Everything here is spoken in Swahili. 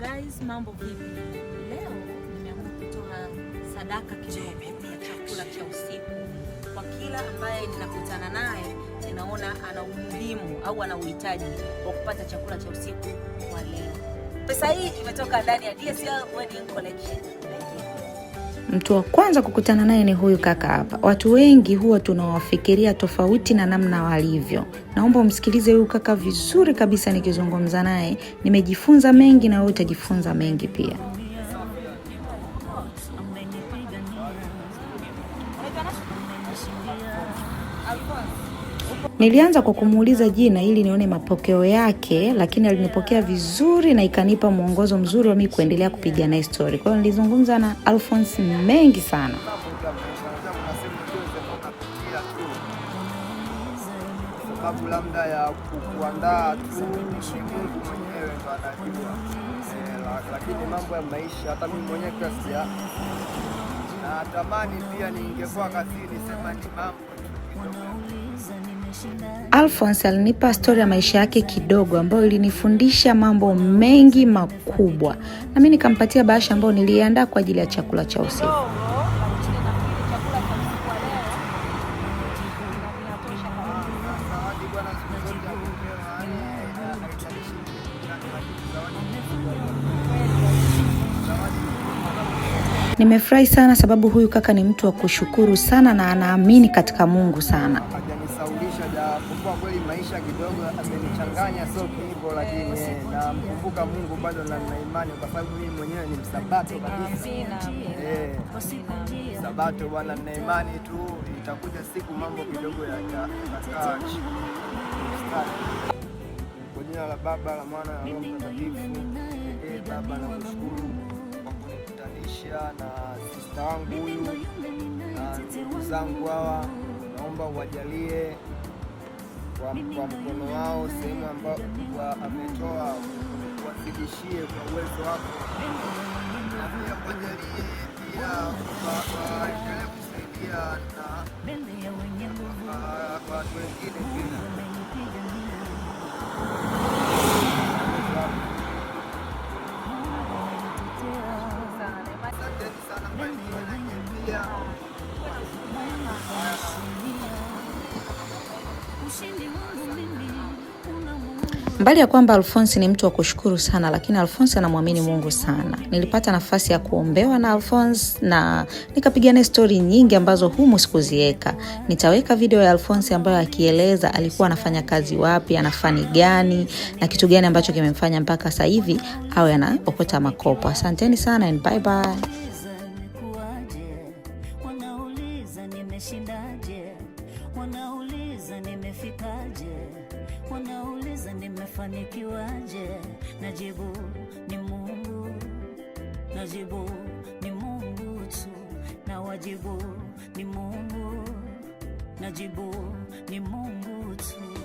Guys, mambo vipi? Leo nimeamua kutoa sadaka kidogo ya chakula cha usiku kwa kila ambaye ninakutana naye, ninaona ana umuhimu au ana uhitaji wa kupata chakula cha usiku kwa leo. Pesa hii imetoka ndani ya DSL Wedding Collection. Mtu wa kwanza kukutana naye ni huyu kaka hapa. Watu wengi huwa tunawafikiria tofauti na namna walivyo. Naomba umsikilize huyu kaka vizuri kabisa nikizungumza naye. Nimejifunza mengi na wewe utajifunza mengi pia. Nilianza kwa kumuuliza jina ili nione mapokeo yake, lakini alinipokea vizuri na ikanipa mwongozo mzuri wa mimi kuendelea kupiga naye story. Kwa hiyo nilizungumza na Alphonse mengi sana. Sababu labda ya kuandaa tu Mungu mwenyewe ndo anajua. Lakini mambo ya maisha hata mimi mwenyewe pia na tamani pia ningekuwa kazini sema ni mambo. Alphonse alinipa story ya maisha yake kidogo ambayo ilinifundisha mambo mengi makubwa. Na mimi nikampatia bahasha ambayo niliandaa kwa ajili ya chakula cha usiku. Nimefurahi sana sababu huyu kaka ni mtu wa kushukuru sana na anaamini katika Mungu sana. Hajanisaulisha kwa kweli maisha kidogo amenichanganya sio hivyo, lakini namkumbuka Mungu bado na imani kwa sababu mimi mwenyewe ni msabato kabisa. Sabato bwana, na imani tu itakuja siku mambo kidogo yatakaa. Kwa jina la Baba, la Mwana na Roho Mtakatifu. Baba, nakushukuru kwa kunikutanisha na sister wangu huyu na ndugu zangu hawa. Naomba uwajalie kwa mkono wao sehemu ambayo ametoa, uwazidishie kwa uwezo wako, na pia uwajalie pia waendelee kusaidia na watu wengine pia. Mbali ya kwamba Alphonse ni mtu wa kushukuru sana, lakini Alphonse anamwamini Mungu sana. Nilipata nafasi ya kuombewa na Alphonse na nikapiga naye story nyingi ambazo humu sikuziweka. Nitaweka video ya Alphonse ambayo akieleza alikuwa anafanya kazi wapi, anafani gani na kitu gani ambacho kimemfanya mpaka sasa hivi awe anaokota makopo. Asanteni sana and bye bye. Wanauliza nimefikaje, wanauliza nimefanikiwaje. Najibu ni Mungu, najibu ni Mungu tu, na wajibu ni Mungu, najibu ni Mungu tu.